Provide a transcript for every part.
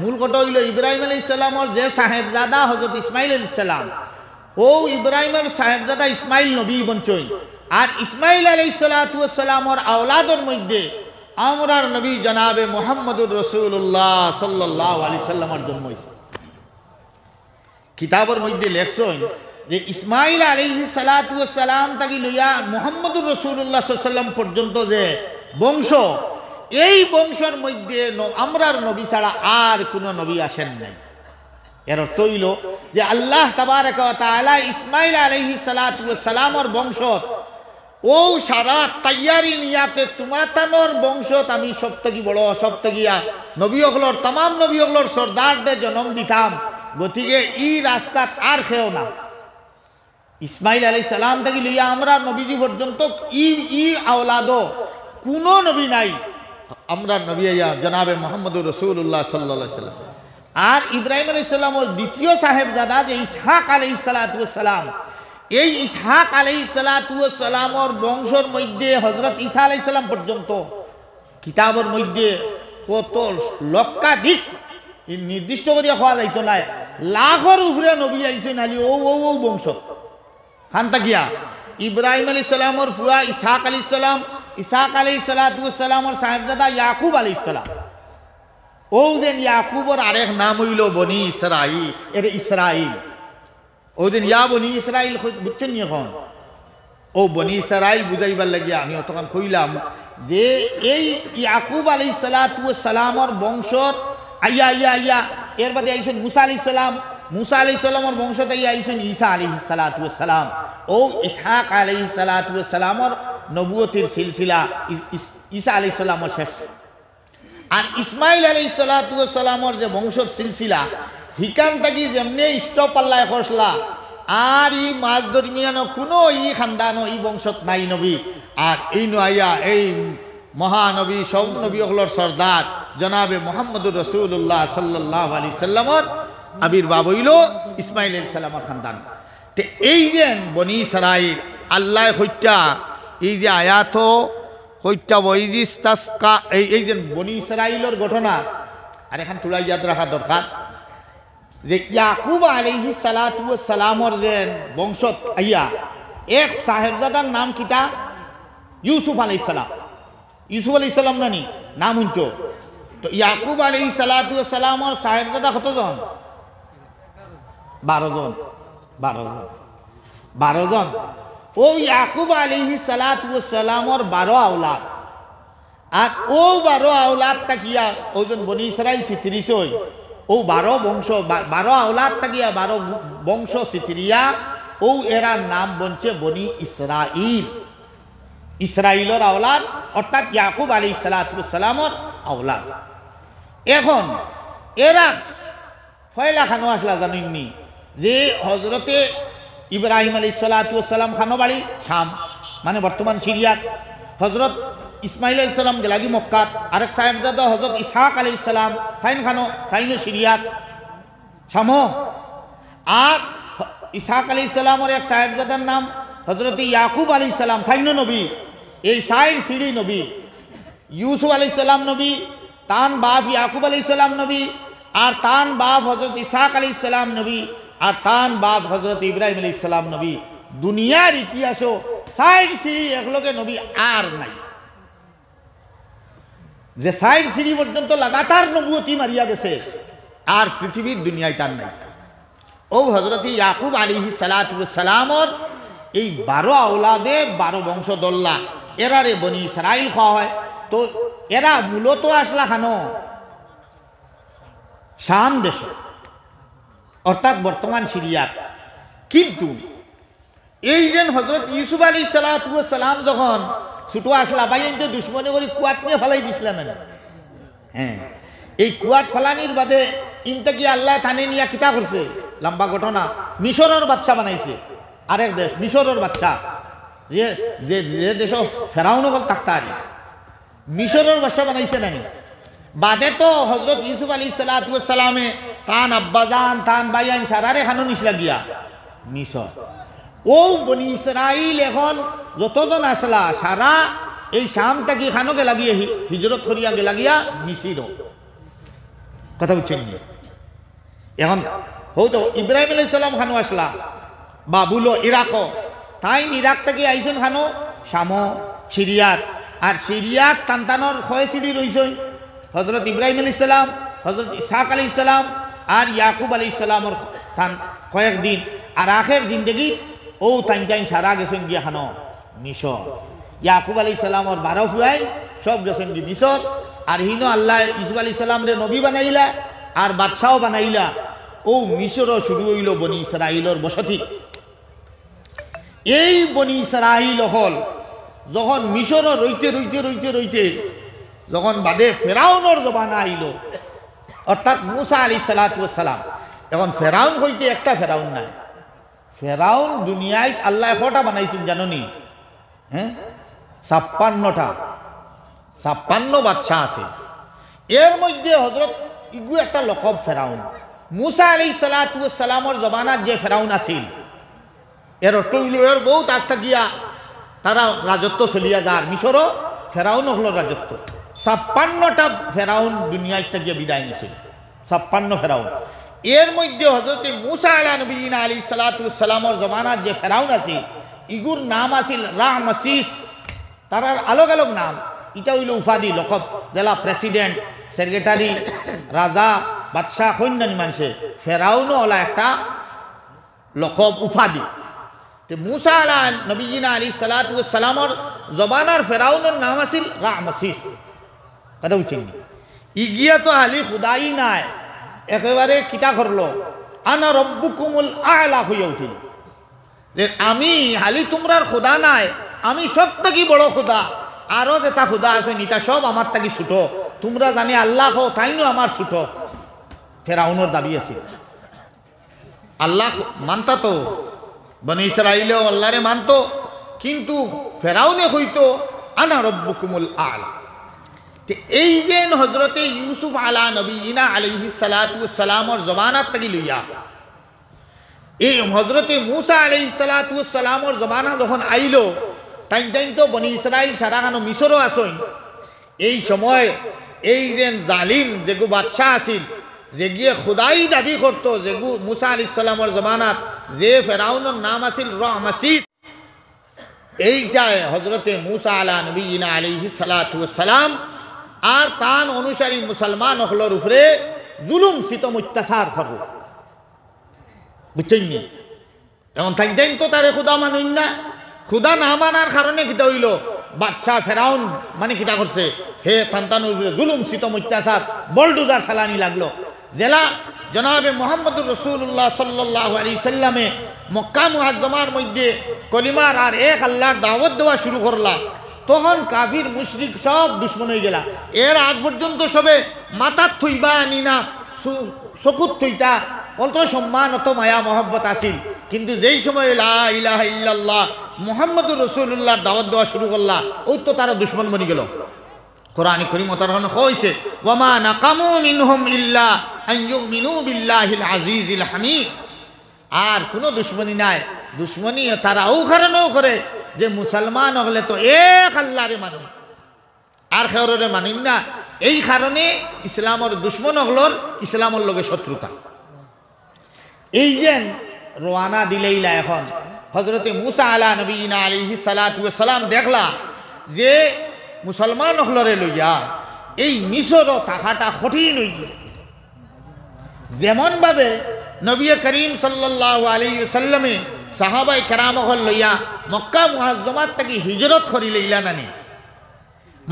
মূল কথা হইল ইব্রাহিম আলাইহিস সালামর যে সাহেবজাদা হযরত ইসমাইল আলাইহিস সালাম, ও ইব্রাহিমের সাহেবজাদা ইসমাইল নবী বঞ্চই। আর ইসমাইল আলাইহিস সালাতু ওয়াস সালামর আওলাদের মধ্যে আমরার নবী জনাবে মুহাম্মদুর রাসূলুল্লাহ সাল্লাল্লাহু আলাইহি সাল্লামের জন্ম হইছে। কিতাবের মধ্যে লেখছেন যে ইসমাইল আলাইহিস সালাতু ওয়াস সালাম থেকে লইয়া মুহাম্মদুর রাসূলুল্লাহ সাল্লাল্লাহু আলাইহি সাল্লাম পর্যন্ত যে বংশ, এই বংশের মধ্যে আমরার নবী ছাড়া আর কোনো নবী আসেন নাই। এর অর্থ হইল যে আল্লাহ তাবারাকা ওয়া তাআলা ইসমাইল আলাইহিস সালাতু ওয়াস সালামর বংশ ও সারা তৈয়ারি নিয়াতে তোমাতানোর বংশত আমি সব থেকে বড়, সব থেকে নবী হকলর তাম নবী হকলর সর্দারদের জন্ম দিতাম। গতিকে ই রাস্তাত আর খেও না। ইসমাইল আলাইহিস সালাম থেকে লইয়া আমরা নবীজি পর্যন্ত ই আওলাদো কোনো নবী নাই। আমরা নবী জনাবে মুহাম্মদুর রাসূলুল্লাহ সাল্লাল্লাহু আলাইহি সাল্লাম। আর ইব্রাহিম আলাইহিস সালামের দ্বিতীয় সাহেবজাদা যে ইসহাক আলাইহিস সালাতু ওয়াস সালাম, এই ইসহাক আলাইহিস সালাতু ওয়াস সালামর বংশের মধ্যে হযরত ঈসা আলাইহিস সালাম পর্যন্ত কিতাবের মধ্যে কত লক্ষাধিক নির্দিষ্ট করিয়া হওয়া যাইতো না, লাখের উপরে নবী আইছেন আলী ও ও ও বংশ খান্তা গিয়া। ইব্রাহিম আলাইহিস সালামর ফুয়া ইসহাক আলাইহিস সালাম, ইসহাক আলাইহিস সালাতু ওয়াস সালামর সাহেবজাদা ইয়াকুব আলাইহিস সালাম। ও যেন ইয়াকুবর আরেক নাম হইল বনি ইসরাইল, এর ইসরাইল। ও দিন ইয়া বনি ইসরাইল বুঝছেন এখন? ও বনি ইসরাইল বুঝাইবার লাগিয়া আমি অতক্ষণ কইলাম যে এই ইয়াকুব আলাইহিস সালাতু ওয়াস সালামর বংশত আইয়া আইয়া আইয়া এর বাদে আইছেন মুসা আলাইহিস সালাম, মুসা আলাইহিস সালামর বংশত আইছেন ঈসা আলাইহিস সালাতু ওয়াস সালাম। ও ইসহাক আলাইহিস সালাতু ওয়াস সালামর নবুয়তির সিলসিলা ঈসা আলাইহিস সালামর শেষ। আর ইসমাইল আলাইহিস সালাতু ওয়াস সালামর যে বংশর সিলসিলা হিকান থাকি যেমনি ইষ্টপাল্লায় খসলা, আর ই মাছ দরমিয়ানো কোনো ই খানদানো ই বংশত নাই নবী। আর এই নয়া এই মহানবী সব নবী হলর সর্দার জনাবে মুহাম্মদুর রাসূলুল্লাহ সাল্লাল্লাহু আলাইহি সাল্লামর আবির্ভাব হইল ইসমাইল আলাইহিস সালামর খানদান। তে এই যে বনি ইসরাইল আল্লাহ হত্যা এই যে আয়াত হত্যা ওয়াইদিস্তাসকা এই যে বনি ইসরাইলের ঘটনা, আর এখান তুলাই ইয়াদ রাখা দরকার যে ইয়াকুব আলাইহিস সালাতু ওয়াস সালামর যে বংশত আইয়া এক সাহেবজাদার নাম কিতা ইউসুফ আলাইহিস সালাম। ইউসুফ আলাইহিস সালাম নানি নাম উঞ্চ। তো ইয়াকুব আলাইহিস সালাতু ওয়াস সালামর সাহেবজাদা কতজন? 12 জন। 12 জন। ও ইয়াকুব আলাইহিস সালাতু ওয়াস সালামর 12 আওলাদ। আর ও 12 আওলাদ তাকিয়া ওজন বনি ইসরাইল 36 হই। ও 12 বংশ 12 আওলাদ তাকিয়া 12 বংশ সিতরিয়া ও এরা নাম বনছে বনি ইসরাইল। ইসরাইলের আওলাদ অর্থাৎ ইয়াকুব আলাইহিস সালাতু ওয়াস সালামর আওলাদ। এখন এরা ফয়লা খানো আসলা জানেননি যে হজরতে ইব্রাহিম আলাইহিস সালাতু ওয়াস সালাম খানো বাড়ি শাম, মানে বর্তমান সিরিয়াত। হজরত ইসমাইল আলাইহিস সালাম গেলাগি মক্কাত। আরেক সাহেবজাদা হজরত ইসহাক আলাইহিস সালাম তাইন খানো তাইনো সিরিয়াত শাম। আর ইসহাক আলাইহিস সালামের এক সাহেবজাদার নাম হজরত ইয়াকুব আলাইহিস সালাম তাইনো নবী। এই সাইর সিঁড়ি নবী। ইউসুফ আলাইহিস সালাম নবী, তান বাপ ইয়াকুব আলাইহিস সালাম নবী, আর তান বাপ হজরত ইসহাক আলাইহিস সালাম নবী, আর তান বাপ হজরত ইব্রাহিম আলাইহিস সালাম নবী। দুনিয়ার ইতিহাসও সাইড সিঁড়ি একলগে নবী আর নাই। যে সাইড সিঁড়ি পর্যন্ত লাগাতার নবুয়তি মারিয়া গেছে আর পৃথিবীর দুনিয়ায় তার নাই। ও হজরত ইয়াকুব আলাইহিস সালাতু ওয়াস সালামর এই 12 আওলাদে 12 বংশধল্লা এরারে বনি ইসরাইল খাওয়া হয়। তো এরা মূলত আসলা খানো শাম দেশে, অর্থাৎ বর্তমান সিরিয়ার। কিন্তু এই যে হজরত ইউসুফ আলাইহিস সালাতু ওয়াস সালাম যখন ছোট আসলা বাইন তো দুশ্মনী করে কুয়াত নিয়ে ফেলাই দিছিল না। হ্যাঁ, এই কুয়াত ফেলানির বাদে ইনতে কি আল্লাহ থানে নিয়া কিতা করছে লম্বা ঘটনা। মিশরের বাদশা বানাইছে আরেক দেশ, মিশরের বাদশা যে যে যে দেশ ফেরাউন বল তাক্তার মিশরের বাদশা বানাইছে নানি। বাদে তো হজরত ইউসুফ আলাইহিস সালাতু ওয়াস সালামে তান আব্বাজান তান বাইয়ান সারারে খানো নিসলা গিয়া মিশর। ও বনি ইসরাইল এখন যতজন আসলা সারা এই শাম থাকি খানো গে লাগিয়ে হিজরত করিয়া গে লাগিয়া মিশির। কথা বুঝছেন নি? এখন হয়তো ইব্রাহিম আলাইহিস সালাম খানো আসলা বাবুলো ইরাকও, তাই ইরাক থেকে আইসেন খানো শামো সিরিয়াত, আর সিরিয়াত টানটানোর খয়ে সিঁড়ি রইছেন হজরত ইব্রাহিম আলাইহিস সালাম, হজরত ইসহাক আলাইহিস সালাম আর ইয়াকুব আলাইহিস সালামর টান কয়েকদিন, আর আখের জিন্দগি ও টাইন সারা গেছেন গিয়া খানো মিশর। ইয়াকুব আলাইহিস সালামর 12 ফুয়াই সব গেছেন কি মিশর, আর হিনো আল্লাহ ইউসুফ আলাইহিস সালাম রে নবী বানাইলা আর বাদশাও বানাইলা। ও মিশরও শুরু হইল বনি ইসরাইলর বসতি। এই বনি ইসরাইল হল যখন মিশরও রইতে রইতে রইতে রইতে যখন বাদে ফেরাউনর জমানা আইল, অর্থাৎ মুসা আলাইহিস সালাতু ওয়াস সালাম, এখন ফেরাউন হইতে একটা ফেরাউন নাই। ফেরাউন দুনিয়ায় আল্লাহ কটা বানাইছেন জাননি? হ্যাঁ, 56 বাদশা আছে। এর মধ্যে হজরত ইগু একটা লকব ফেরাউন। মুসা আলাইহিস সালাতু ওয়াস সালামর জমানাত যে ফেরাউন আছিল, এর অর্থ হইল এর বহুত আগ থাকিয়া তারা রাজত্ব চলিয়া যার। মিশরও ফেরাউন হল রাজত্ব। 56টা ফেরাউন দুনিয়ায় থাকিয়া বিদায় নিছিল, 56 ফেরাউন। এর মধ্যে হজরত মুসা আলাইহিস সালাতু ওয়াস সালামর জমানাত যে ফেরাউন আছিল, ইগুর নাম আছিল রাহমাসিস। তারার আলোক আলোক নাম, এটা হইল উপাধি লকব, জেলা প্রেসিডেন্ট, সেক্রেটারি, রাজা, বাদশাহ, কন্যানী মানুষে। ফেরাউনও হলা একটা লকব উপাধি। তো মুসা আলাইহিস সালাতু ওয়াস সালামর জবানার ফেরাউনের নাম আছিল রাহমাসিস। কথা বুঝছেন? ইগিয়া তো হালি খুদাই নাই, একেবারে কিতা করলো, আনা রব্বুকুমুল আ'লা হইয়া উঠিল যে আমি হালি তোমরার খুদা নাই, আমি সব থেকে বড় খুদা। আরো যেটা খুদা আছে নিতা সব আমার থেকে ছোট, তোমরা জানি আল্লাহ হো তাইনো আমার ছোট। ফেরাউনের দাবি আছে। আল্লাহ মানতা তো, বনি ইসরাইলেও আল্লাহরে মানতো, কিন্তু ফেরাউনে হইতো আনা রব্বুকুমুল আ'লা। এই যে হজরতে ইউসুফ আলা নবীনা আলাইহিস সালাতু ওয়াস সালামর জবানাত থেকে লইয়া এই হজরতে মুসা আলাইহিস সালাতু ওয়াস সালামর জবানা যখন আইলো, তাইন তো বনি ইসরাইল সারাখানো মিশরও আসইন। এই সময় এই যে জালিম যেগু বাদশাহ আছিল, যে গিয়ে খুদাই দাবি করতো, যেগু মুসা আলাইহিস সালামর জবানাত যে ফেরাউনের নাম আছিল রাহমাসিস, এইটাই হজরতে মুসা আলা নবীনা আলাইহিস সালাতু ওয়াস সালাম আর তান অনুসারী মুসলমান হলর উপরে জুলুম সিতম অত্যাচার করব। বুঝছেন নি? এখন তাইন তো তারে খুদা মানুন না। খুদা না মানার কারণে কিতা হইল, বাদশাহ ফেরাউন মানে কিতা করছে, হে তান্তানুর উপরে জুলুম সিতম অত্যাচার বলডুজার চালানি লাগলো। জেলা জনাবে মুহাম্মদুর রাসূলুল্লাহ সাল্লাল্লাহু আলাইহি সাল্লামে মক্কা মুআজ্জামার মধ্যে কলিমার আর এক আল্লাহর দাওয়াত দেওয়া শুরু করলা, তখন কাফির মুশরিক সব দুশ্মন হয়ে গেলা। এর আগ পর্যন্ত সবে মাথার থইবা আনি না, চকুত থইতা, অত সম্মান অত মায়া মহব্বত আসিল। কিন্তু যেই সময় লা ইলাহা ইল্লাল্লাহ মুহাম্মদুর রাসূলুল্লাহর দাওয়াত দেওয়া শুরু করলা, ওই তো তারা দুশ্মন বনি গেল। কোরআনে কারীম তারহন কইছে, ওয়া মা নাকামু মিনহুম ইল্লা আন ইউমিনু বিল্লাহিল আজিজিল হামিদ। আর কোনো দুশ্মনী নাই, দুশ্মনী তারা ও কারণেও করে যে মুসলমান হলে তো এক আল্লাহরে মানু, আর খেউরে মানুন না। এই কারণে ইসলামের দুশ্মন হলর ইসলামের লগে শত্রুতা। এই যে রওয়ানা দিলেইলা এখন হজরতে মুসা আলা নবীনা আলাইহিস সালাতু ওয়াস সালাম দেখলা যে মুসলমান হলরে লইয়া এই মিশরও থাকাটা কঠিন হইল। যেমনভাবে নবী করিম সাল্লাল্লাহু আলাইহি ওয়াসাল্লামে সাহাবাই কেরাম হল লইয়া মক্কা মুআজ্জামাত থেকে হিজরত করি লইলা নানি,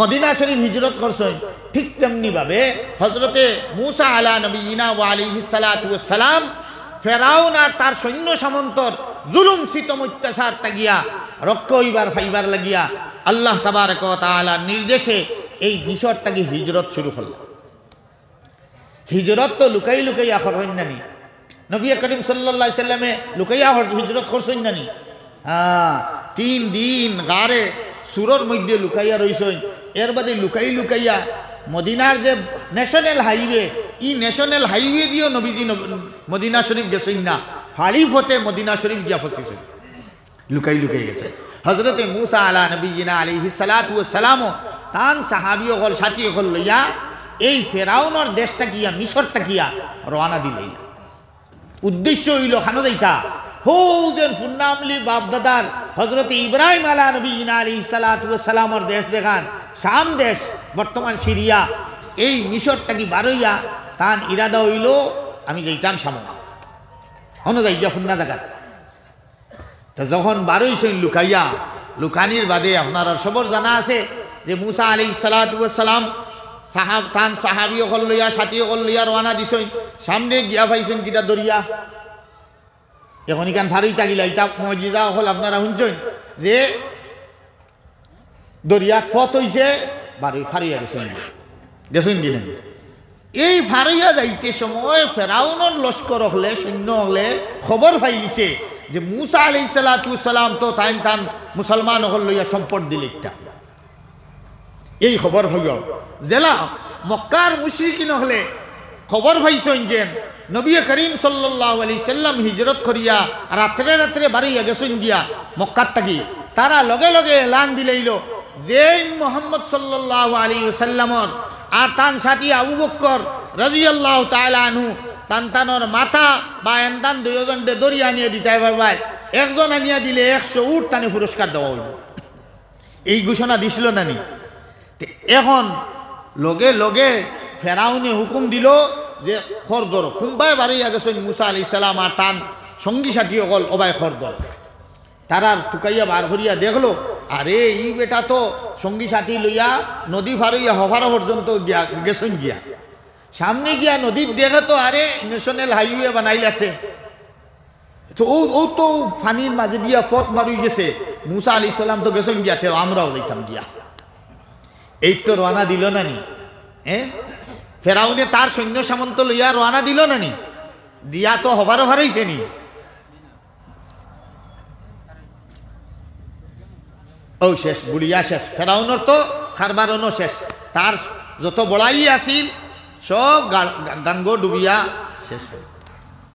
মদিনা শরীফ হিজরত করছেন, ঠিক তেমনিভাবে হজরতে মুসা আলা নবীনা ওয়া আলাইহিস সালাতু ওয়াস সালাম ফেরাউন আর তার সৈন্য সামন্তর জুলুম সিতম অত্যাচার তাগিয়া রক্ষ হইবার ফাইবার লাগিয়া আল্লাহ তাবারক ওয়া তাআলার নির্দেশে এই মিশর থেকে হিজরত শুরু করল। হিজরত তো লুকাই লুকাইয়া করবেন নানি, নবী করিম সাল্লাল্লাহু আলাইহি সাল্লামে লুকাইয়া হিজরত করছেন নানি। হ্যাঁ, 3 দিন গারে সুরর মধ্যে লুকাইয়া রইছেন। এর বাদে লুকাই লুকাইয়া মদিনার যে ন্যাশনাল হাইওয়ে, এই ন্যাশনাল হাইওয়ে দিয়েও নবীজি মদিনা শরীফ গেছেন না, ফাড়ি ফতে মদিনা শরীফ গিয়া ফসিছেন, লুকাই লুকাই গেছে। হজরতে মুসা আলা নবীনা আলাইহিস সালাতু ওয়াস সালাম তান সাহাবী হল সাথী হল লইয়া এই ফেরাউনের দেশটা গিয়া মিশরটা গিয়া রওনা দিলেই উদ্দেশ্য হইল খানো যাইতা হৌজের ফুন্নামলি বাপদাদার হজরত ইব্রাহিম আলা নবী আলাইহিস সালাতু ওয়াস সালামের দেশ দেখান শাম দেশ বর্তমান সিরিয়া এই মিশরটা কি বারইয়া তান ইরাদা হইল আমি যাইতাম সামনে হনো যাই যা ফুন্না জায়গা তা যখন বারইছেন লুকাইয়া লুকানির বাদে আপনার সবর জানা আছে যে মুসা আলাইহিস সালাতু ওয়াস সালাম সাহাবি অকল লইয়া সাথী অকল লইয়া রওনা দিছেন সামনে গিয়া পাইছেন কিটা দরিয়া এখন ইকান ভারী তাগিলা ইটা মজিজা হল আপনারা শুনছেন যে দরিয়া ফত হইছে বারুই ফারিয়া গেছেন কিনা এই ফারিয়া যাইতে সময় ফেরাউনের লস্কর হলে সৈন্য হলে খবর পাইছে যে মুসা আলাইহিস সালাতু ওয়াস সালাম তো তান মুসলমান হল লইয়া সম্পদ দিল একটা এই খবর হইল জেলা মক্কার মুশরিকিন হলে খবর পাইছেন যে নবী করিম সাল্লাল্লাহু আলাইহি সাল্লাম হিজরত করিয়া রাত্রে রাত্রে বাড়িয়া গেছেন গিয়া মক্কার থাকি তারা লগে লগে এলান দিলেইল যে মুহাম্মদ সাল্লাল্লাহু আলাইহি ওয়াসাল্লামর আর তান সাথী আবু বকর রাদিয়াল্লাহু তাআলা আনহু তানর মাথা বা এনতান দুইজন দরিয়া নিয়ে দিতে পারবাই একজন আনিয়া দিলে 100 উট তানে পুরস্কার দেওয়া হইল এই ঘোষণা দিছিল নানি এখন লগে লগে ফেরাউনে হুকুম দিল যে খরদর কোনবাই বাড়িয়া গেছেন মুসা আলাইহিস সালাম আর তান সঙ্গী সাথী অকল অবাই খরদর তারা টুকাইয়া বার করিয়া দেখলো আরে এই বেটা তো সঙ্গী সাথী লইয়া নদী ফারইয়া হভার পর্যন্ত গিয়া গেছেন গিয়া সামনে গিয়া নদীর দেখে তো আরে ন্যাশনাল হাইওয়ে বানাইল আছে তো ও তো ফানির মাঝে দিয়া পথ মারুই গেছে মুসা আলাইহিস সালাম তো গেছেন গিয়া তো আমরাও যাইতাম গিয়া এই তো রওনা দিল নানি ফেরাউনে তার সৈন্য সামন্ত লইয়া রওনা দিল নানি দিয়া তো হবার হারাইছে নি ও শেষ বুড়িয়া শেষ ফেরাউনের তো খারবারও শেষ তার যত বড়াই আছিল সব গাঙ্গ ডুবিয়া শেষ